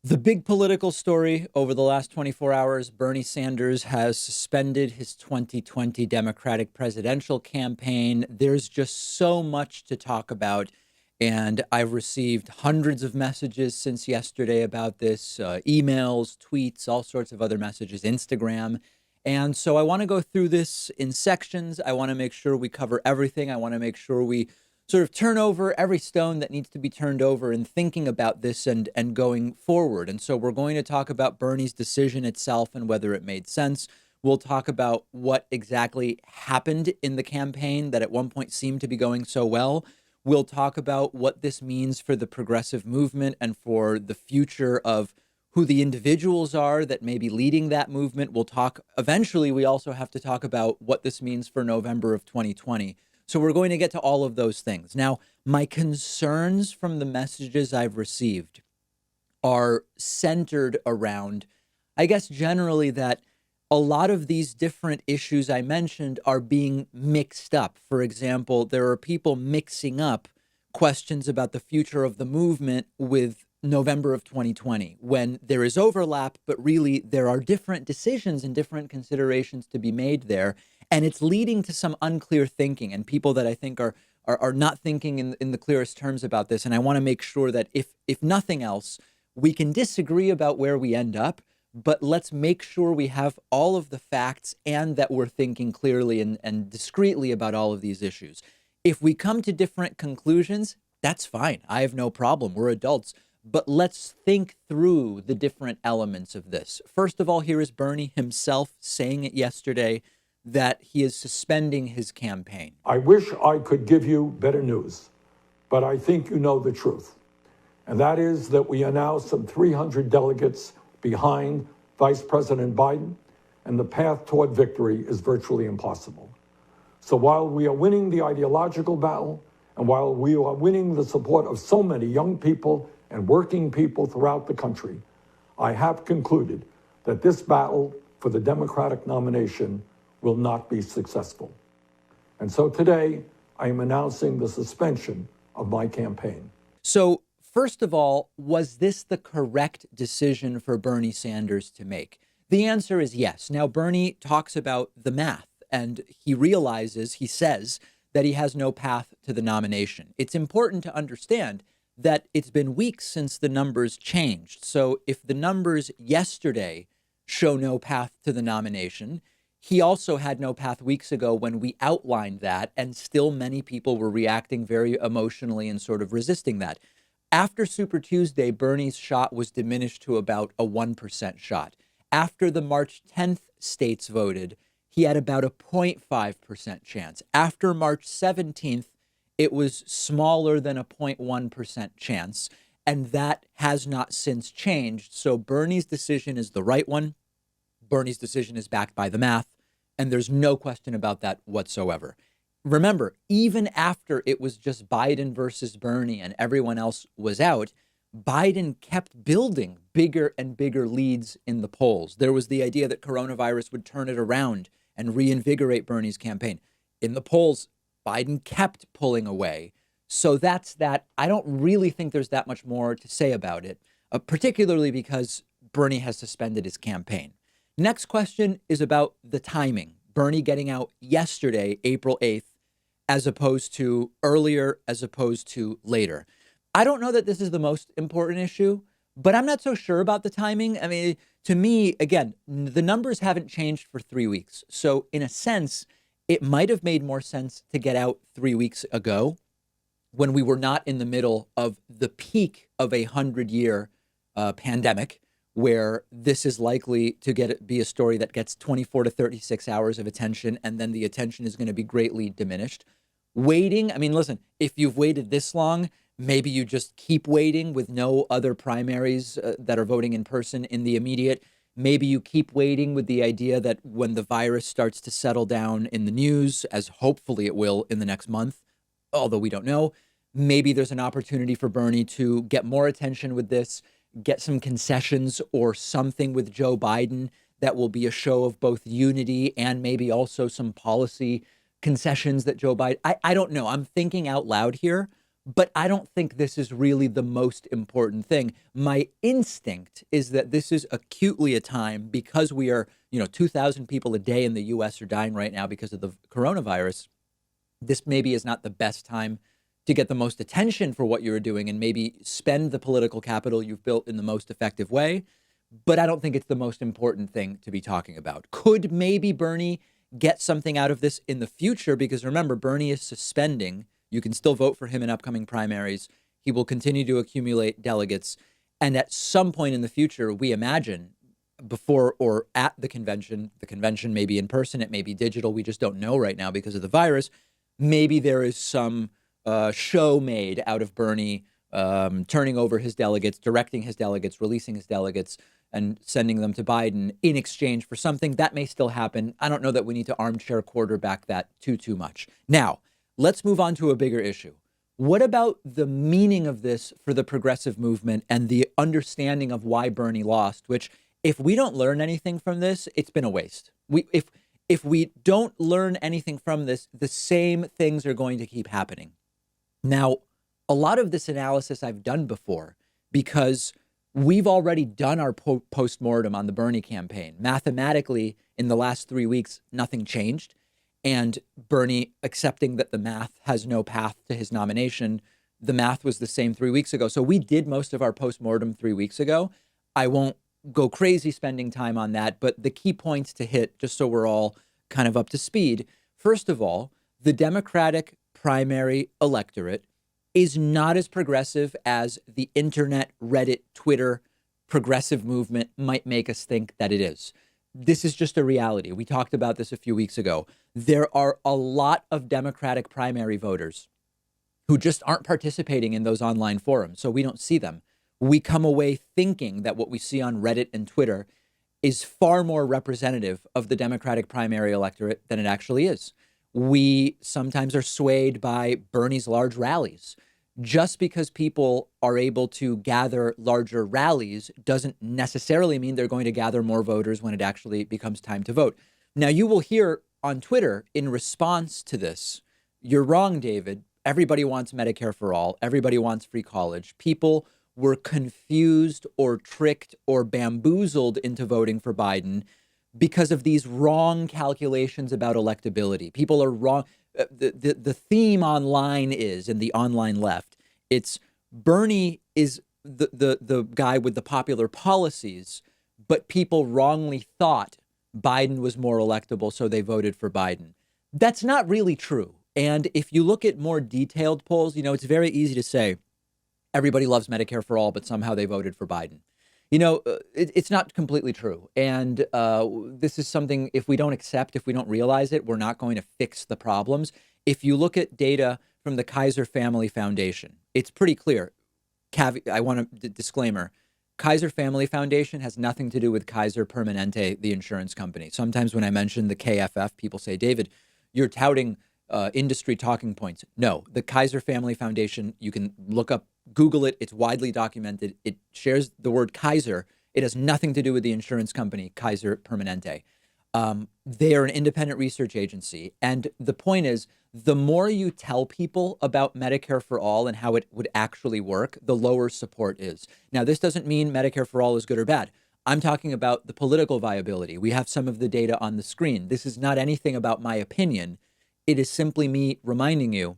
The big political story over the last 24 hours, Bernie Sanders has suspended his 2020 Democratic presidential campaign. There's just so much to talk about. And I've received hundreds of messages since yesterday about this, emails, tweets, all sorts of other messages, Instagram. And so I want to go through this in sections. I want to make sure we cover everything. I want to make sure we sort of turn over every stone that needs to be turned over in thinking about this and going forward. And so we're going to talk about Bernie's decision itself and whether it made sense. We'll talk about what exactly happened in the campaign that at one point seemed to be going so well. We'll talk about what this means for the progressive movement and for the future of who the individuals are that may be leading that movement. We'll talk eventually. We also have to talk about what this means for November of 2020. So we're going to get to all of those things. Now, my concerns from the messages I've received are centered around, I guess, generally that a lot of these different issues I mentioned are being mixed up. For example, there are people mixing up questions about the future of the movement with November of 2020, when there is overlap, but really there are different decisions and different considerations to be made there. And it's leading to some unclear thinking and people that I think are not thinking in the clearest terms about this. And I want to make sure that if nothing else, we can disagree about where we end up, but let's make sure we have all of the facts and that we're thinking clearly and discreetly about all of these issues. If we come to different conclusions, that's fine. I have no problem. We're adults. But let's think through the different elements of this. First of all, here is Bernie himself saying it yesterday that he is suspending his campaign. I wish I could give you better news, but I think you know the truth. And that is that we are now some 300 delegates behind Vice President Biden, and the path toward victory is virtually impossible. So while we are winning the ideological battle, and while we are winning the support of so many young people and working people throughout the country, I have concluded that this battle for the Democratic nomination will not be successful. And so today, I am announcing the suspension of my campaign. So, first of all, was this the correct decision for Bernie Sanders to make? The answer is yes. Now, Bernie talks about the math, and he says that he has no path to the nomination. It's important to understand that it's been weeks since the numbers changed. So if the numbers yesterday show no path to the nomination, he also had no path weeks ago when we outlined that, and still many people were reacting very emotionally and sort of resisting that. After Super Tuesday, Bernie's shot was diminished to about a 1% shot. After the March 10th states voted, he had about a 0.5% chance. After March 17th, it was smaller than a 0.1% chance, and that has not since changed. So Bernie's decision is the right one. Bernie's decision is backed by the math, and there's no question about that whatsoever. Remember, even after it was just Biden versus Bernie and everyone else was out, Biden kept building bigger and bigger leads in the polls. There was the idea that coronavirus would turn it around and reinvigorate Bernie's campaign. In the polls, Biden kept pulling away. So that's that. I don't really think there's that much more to say about it, particularly because Bernie has suspended his campaign. Next question is about the timing. Bernie getting out yesterday, April 8th, as opposed to earlier, as opposed to later. I don't know that this is the most important issue, but I'm not so sure about the timing. I mean, to me, again, the numbers haven't changed for 3 weeks. So in a sense, it might have made more sense to get out 3 weeks ago when we were not in the middle of the peak of a 100-year pandemic, where this is likely to be a story that gets 24 to 36 hours of attention, and then the attention is going to be greatly diminished. Waiting, I mean, listen, if you've waited this long, maybe you just keep waiting with no other primaries that are voting in person in the immediate. Maybe you keep waiting with the idea that when the virus starts to settle down in the news, as hopefully it will in the next month, although we don't know, maybe there's an opportunity for Bernie to get more attention with this, get some concessions or something with Joe Biden that will be a show of both unity and maybe also some policy concessions that Joe Biden, I don't know. I'm thinking out loud here, But I don't think this is really the most important thing. My instinct is that this is acutely a time because we are, 2,000 people a day in the US are dying right now because of the coronavirus. This maybe is not the best time to get the most attention for what you're doing and maybe spend the political capital you've built in the most effective way. But I don't think it's the most important thing to be talking about. Could maybe Bernie get something out of this in the future? Because remember, Bernie is suspending. You can still vote for him in upcoming primaries. He will continue to accumulate delegates. And at some point in the future, we imagine before or at the convention may be in person, it may be digital. We just don't know right now because of the virus. Maybe there is some show made out of Bernie turning over his delegates, directing his delegates, releasing his delegates, and sending them to Biden in exchange for something. That may still happen. I don't know that we need to armchair quarterback that too much. Now, let's move on to a bigger issue. What about the meaning of this for the progressive movement and the understanding of why Bernie lost, which if we don't learn anything from this, it's been a waste. If we don't learn anything from this, the same things are going to keep happening. Now, a lot of this analysis I've done before because we've already done our postmortem on the Bernie campaign. Mathematically, in the last 3 weeks, nothing changed. And Bernie accepting that the math has no path to his nomination, the math was the same 3 weeks ago. So we did most of our postmortem 3 weeks ago. I won't go crazy spending time on that, but the key points to hit, just so we're all kind of up to speed. First of all, the Democratic primary electorate is not as progressive as the internet, Reddit, Twitter progressive movement might make us think that it is. This is just a reality. We talked about this a few weeks ago. There are a lot of Democratic primary voters who just aren't participating in those online forums, so we don't see them. We come away thinking that what we see on Reddit and Twitter is far more representative of the Democratic primary electorate than it actually is. We sometimes are swayed by Bernie's large rallies. Just because people are able to gather larger rallies doesn't necessarily mean they're going to gather more voters when it actually becomes time to vote. Now, you will hear on Twitter in response to this, you're wrong, David. Everybody wants Medicare for all. Everybody wants free college. People were confused or tricked or bamboozled into voting for Biden because of these wrong calculations about electability. People are wrong. The theme online is, in the online left, it's Bernie is the guy with the popular policies, but people wrongly thought Biden was more electable, so they voted for Biden. That's not really true. And if you look at more detailed polls, it's very easy to say everybody loves Medicare for all, but somehow they voted for Biden. It's not completely true. And this is something, if we don't accept, if we don't realize it, we're not going to fix the problems. If you look at data from the Kaiser Family Foundation, it's pretty clear. I want a disclaimer. Kaiser Family Foundation has nothing to do with Kaiser Permanente, the insurance company. Sometimes when I mention the KFF, people say, David, you're touting industry talking points. No, the Kaiser Family Foundation, you can look up, Google it. It's widely documented. It shares the word Kaiser. It has nothing to do with the insurance company, Kaiser Permanente. They are an independent research agency. And the point is, the more you tell people about Medicare for all and how it would actually work, the lower support is. Now, this doesn't mean Medicare for all is good or bad. I'm talking about the political viability. We have some of the data on the screen. This is not anything about my opinion. It is simply me reminding you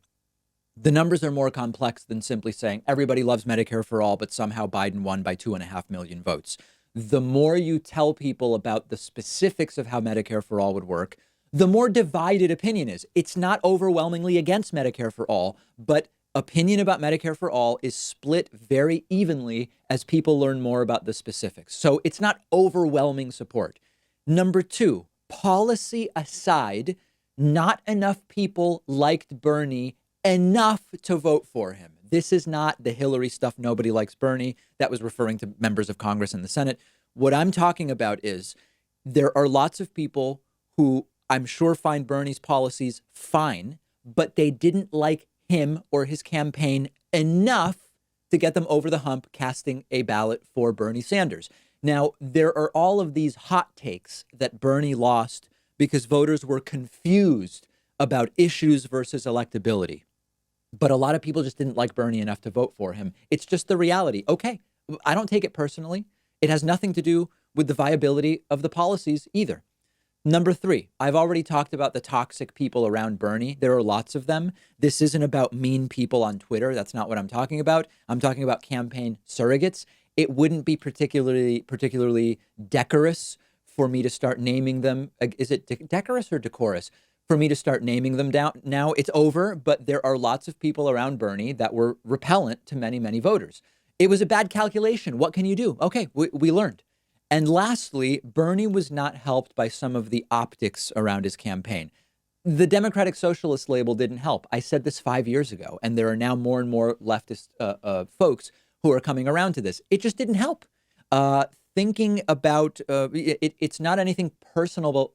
the numbers are more complex than simply saying everybody loves Medicare for all, but somehow Biden won by 2.5 million votes. The more you tell people about the specifics of how Medicare for all would work, the more divided opinion is. It's not overwhelmingly against Medicare for all, but opinion about Medicare for all is split very evenly as people learn more about the specifics. So it's not overwhelming support. Number two, policy aside, not enough people liked Bernie enough to vote for him. This is not the Hillary stuff. Nobody likes Bernie. That was referring to members of Congress and the Senate. What I'm talking about is there are lots of people who I'm sure find Bernie's policies fine, but they didn't like him or his campaign enough to get them over the hump casting a ballot for Bernie Sanders. Now, there are all of these hot takes that Bernie lost because voters were confused about issues versus electability. but a lot of people just didn't like Bernie enough to vote for him. It's just the reality. Okay, I don't take it personally. It has nothing to do with the viability of the policies either. Number three, I've already talked about the toxic people around Bernie. There are lots of them. This isn't about mean people on Twitter. That's not what I'm talking about. I'm talking about campaign surrogates. It wouldn't be particularly decorous for me to start naming them. Is it decorous or decorous? For me to start naming them down now, it's over, but there are lots of people around Bernie that were repellent to many, many voters. It was a bad calculation. What can you do? Okay, we learned. And lastly, Bernie was not helped by some of the optics around his campaign. The Democratic Socialist label didn't help. I said this 5 years ago, and there are now more and more leftist folks who are coming around to this. It just didn't help. Thinking about it's not anything personal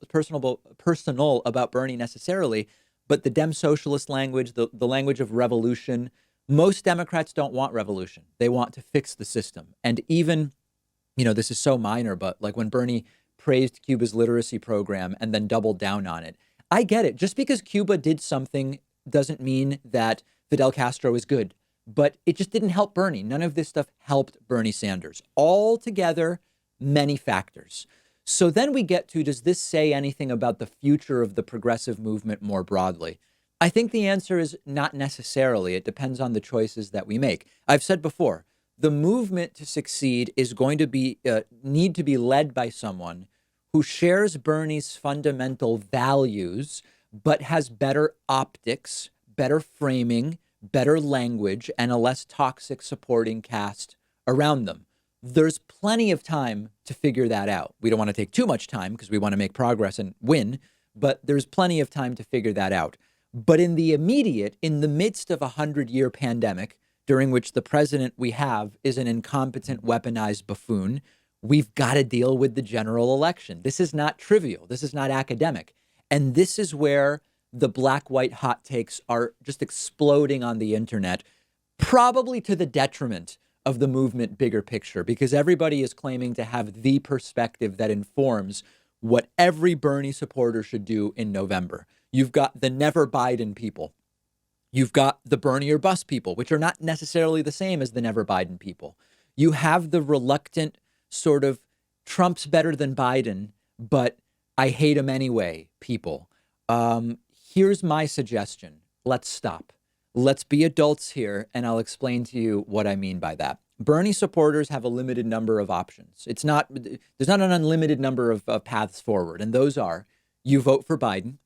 about Bernie necessarily, but the Dem socialist language, the language of revolution. Most Democrats don't want revolution. They want to fix the system. And even, this is so minor, but like when Bernie praised Cuba's literacy program and then doubled down on it, I get it. Just because Cuba did something doesn't mean that Fidel Castro is good, but it just didn't help Bernie. None of this stuff helped Bernie Sanders. Altogether, many factors. So then we get to, does this say anything about the future of the progressive movement more broadly? I think the answer is not necessarily. It depends on the choices that we make. I've said before, the movement to succeed is going to be need to be led by someone who shares Bernie's fundamental values, but has better optics, better framing, better language, and a less toxic supporting cast around them. There's plenty of time to figure that out. We don't want to take too much time because we want to make progress and win, but there's plenty of time to figure that out. But in the immediate, in the midst of a 100-year pandemic, during which the president we have is an incompetent, weaponized buffoon, we've got to deal with the general election. This is not trivial. This is not academic. And this is where the black-white hot takes are just exploding on the internet, probably to the detriment of the movement bigger picture, because everybody is claiming to have the perspective that informs what every Bernie supporter should do in November. You've got the never Biden people. You've got the Bernie or bust people, which are not necessarily the same as the never Biden people. You have the reluctant sort of Trump's better than Biden, but I hate him anyway people. Here's my suggestion. Let's stop. Let's be adults here, and I'll explain to you what I mean by that. Bernie supporters have a limited number of options. There's not an unlimited number of paths forward, and those are: you vote for Biden,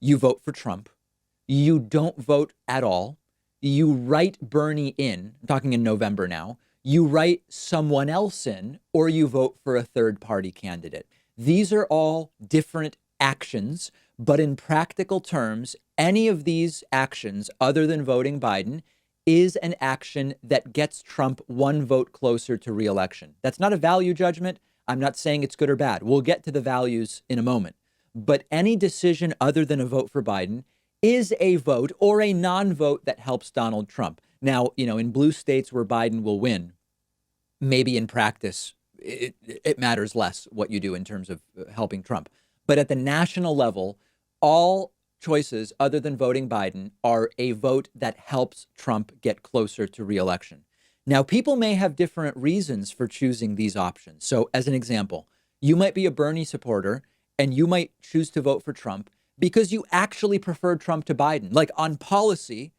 you vote for Trump, you don't vote at all, you write Bernie in, I'm talking in November now, you write someone else in, or you vote for a third party candidate. These are all different actions, but in practical terms, any of these actions other than voting Biden is an action that gets Trump one vote closer to re-election. That's not a value judgment. I'm not saying it's good or bad. We'll get to the values in a moment. But any decision other than a vote for Biden is a vote or a non-vote that helps Donald Trump. Now, in blue states where Biden will win, maybe in practice, it matters less what you do in terms of helping Trump. But at the national level, all choices other than voting Biden are a vote that helps Trump get closer to re-election. Now, people may have different reasons for choosing these options. So as an example, you might be a Bernie supporter and you might choose to vote for Trump because you actually prefer Trump to Biden. Like on policy,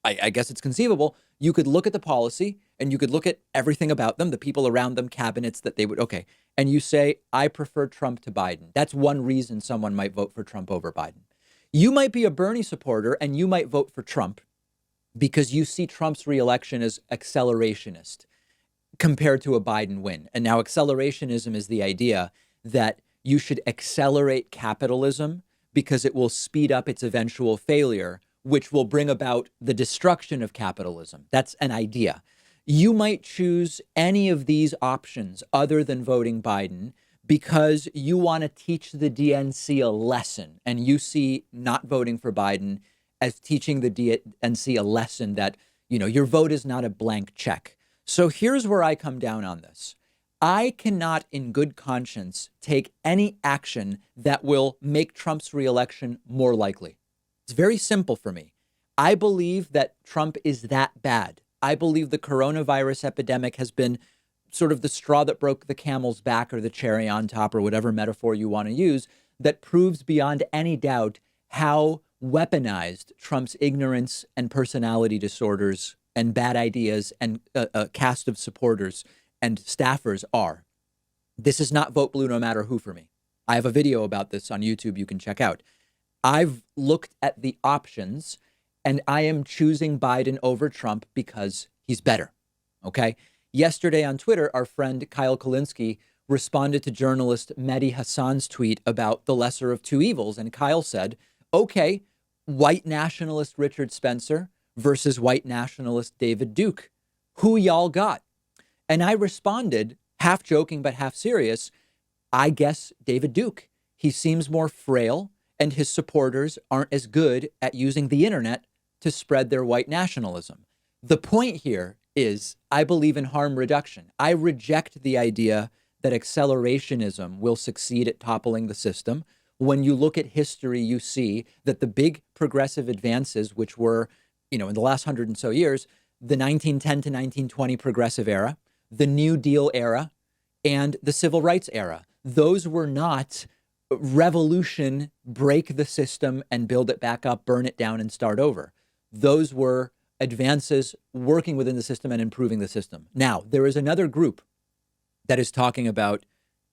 I guess it's conceivable. You could look at the policy and you could look at everything about them, the people around them, cabinets that they would, okay. And you say, I prefer Trump to Biden. That's one reason someone might vote for Trump over Biden. You might be a Bernie supporter and you might vote for Trump because you see Trump's reelection as accelerationist compared to a Biden win. And now accelerationism is the idea that you should accelerate capitalism because it will speed up its eventual failure, which will bring about the destruction of capitalism. That's an idea. You might choose any of these options other than voting Biden because you want to teach the DNC a lesson, and you see not voting for Biden as teaching the DNC a lesson that, your vote is not a blank check. So here's where I come down on this. I cannot in good conscience take any action that will make Trump's reelection more likely. It's very simple for me. I believe that Trump is that bad. I believe the coronavirus epidemic has been sort of the straw that broke the camel's back, or the cherry on top, or whatever metaphor you want to use, that proves beyond any doubt how weaponized Trump's ignorance and personality disorders and bad ideas and a cast of supporters and staffers are. This is not vote blue no matter who for me. I have a video about this on YouTube you can check out. I've looked at the options and I am choosing Biden over Trump because he's better. Okay. Yesterday on Twitter, our friend Kyle Kulinski responded to journalist Mehdi Hassan's tweet about the lesser of two evils. And Kyle said, okay, white nationalist Richard Spencer versus white nationalist David Duke. Who y'all got? And I responded, half joking but half serious, I guess David Duke. He seems more frail, and his supporters aren't as good at using the internet to spread their white nationalism. The point here is I believe in harm reduction. I reject the idea that accelerationism will succeed at toppling the system. When you look at history, you see that the big progressive advances, which were, in the last 100 and so years, the 1910 to 1920 progressive era, the New Deal era, and the civil rights era, those were not revolution, break the system and build it back up, burn it down and start over. Those were advances working within the system and improving the system. Now, there is another group that is talking about,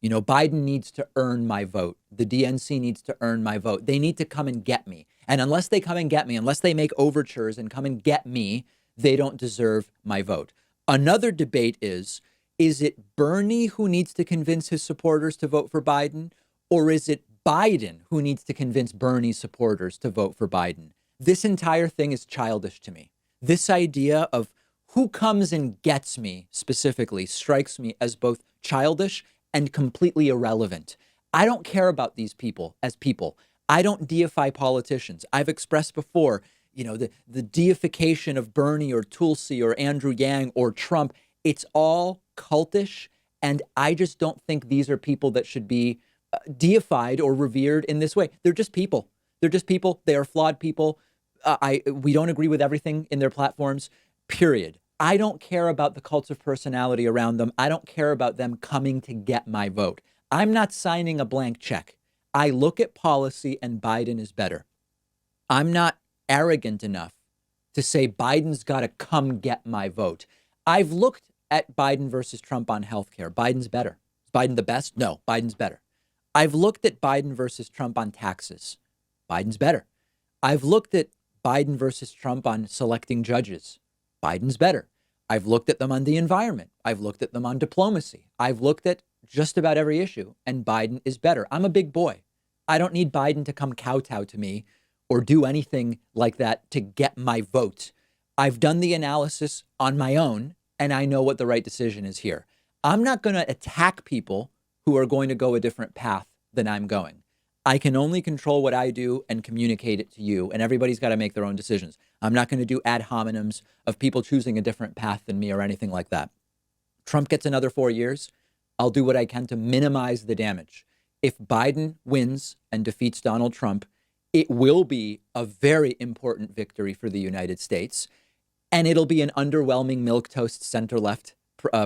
Biden needs to earn my vote. The DNC needs to earn my vote. They need to come and get me. And unless they come and get me, unless they make overtures and come and get me, they don't deserve my vote. Another debate is it Bernie who needs to convince his supporters to vote for Biden, or is it Biden who needs to convince Bernie's supporters to vote for Biden? This entire thing is childish to me. This idea of who comes and gets me specifically strikes me as both childish and completely irrelevant. I don't care about these people as people. I don't deify politicians. I've expressed before, the deification of Bernie or Tulsi or Andrew Yang or Trump. It's all cultish. And I just don't think these are people that should be deified or revered in this way. They're just people. They're just people. They are flawed people. We don't agree with everything in their platforms, period. I don't care about the cults of personality around them. I don't care about them coming to get my vote. I'm not signing a blank check. I look at policy and Biden is better. I'm not arrogant enough to say Biden's got to come get my vote. I've looked at Biden versus Trump on healthcare. Biden's better. Is Biden the best? No, Biden's better. I've looked at Biden versus Trump on taxes. Biden's better. I've looked at Biden versus Trump on selecting judges. Biden's better. I've looked at them on the environment. I've looked at them on diplomacy. I've looked at just about every issue, and Biden is better. I'm a big boy. I don't need Biden to come kowtow to me or do anything like that to get my vote. I've done the analysis on my own, and I know what the right decision is here. I'm not going to attack people who are going to go a different path than I'm going. I can only control what I do and communicate it to you, and everybody's got to make their own decisions. I'm not going to do ad hominems of people choosing a different path than me or anything like that. Trump gets another 4 years. I'll do what I can to minimize the damage. If Biden wins and defeats Donald Trump, it will be a very important victory for the United States, and it'll be an underwhelming milquetoast center-left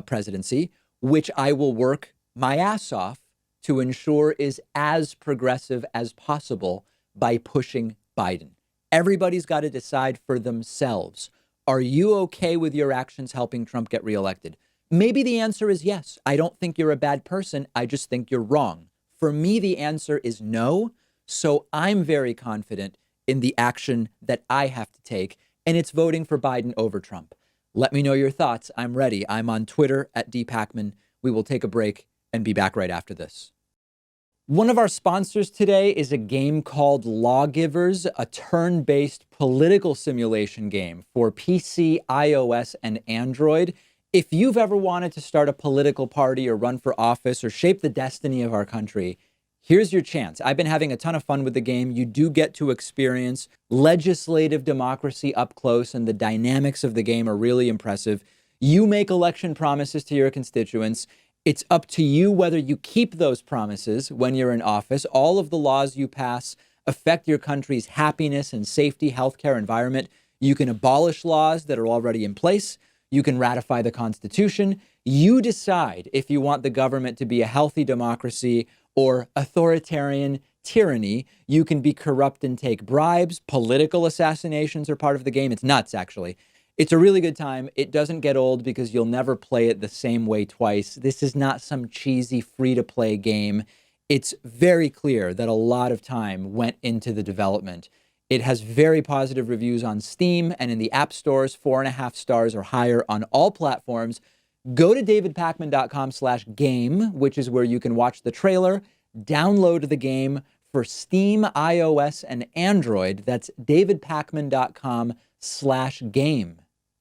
presidency, which I will work my ass off to ensure is as progressive as possible by pushing Biden. Everybody's got to decide for themselves. Are you okay with your actions helping Trump get reelected? Maybe the answer is yes. I don't think you're a bad person. I just think you're wrong. For me, the answer is no. So I'm very confident in the action that I have to take, and it's voting for Biden over Trump. Let me know your thoughts. I'm ready. I'm on Twitter at @Pakman. We will take a break and be back right after this. One of our sponsors today is a game called Lawgivers, a turn-based political simulation game for PC, iOS, and Android. If you've ever wanted to start a political party or run for office or shape the destiny of our country, here's your chance. I've been having a ton of fun with the game. You do get to experience legislative democracy up close, and the dynamics of the game are really impressive. You make election promises to your constituents. It's up to you whether you keep those promises when you're in office. All of the laws you pass affect your country's happiness and safety, healthcare, environment. You can abolish laws that are already in place. You can ratify the Constitution. You decide if you want the government to be a healthy democracy or authoritarian tyranny. You can be corrupt and take bribes. Political assassinations are part of the game. It's nuts, actually. It's a really good time. It doesn't get old because you'll never play it the same way twice. This is not some cheesy free-to-play game. It's very clear that a lot of time went into the development. It has very positive reviews on Steam and in the app stores, 4.5 stars or higher on all platforms. Go to davidpakman.com/game, which is where you can watch the trailer, download the game for Steam, iOS, and Android. That's davidpakman.com/game.